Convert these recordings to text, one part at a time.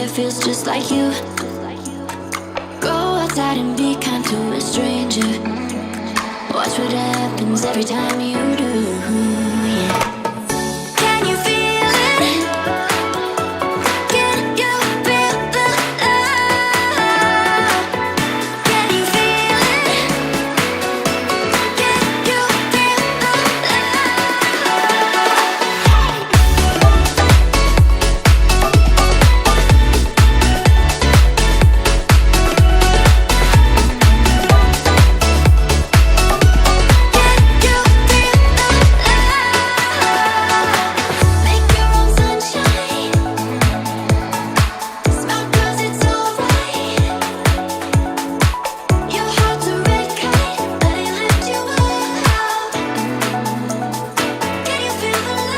feels just like you. Go outside and be kind to a stranger. Watch what happens every time you do. Yeah. Can you feel it? Can you feel the love? Can you feel it? Can you feel the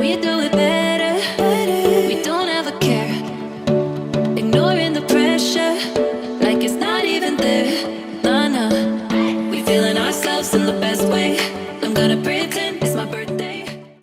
we do it better.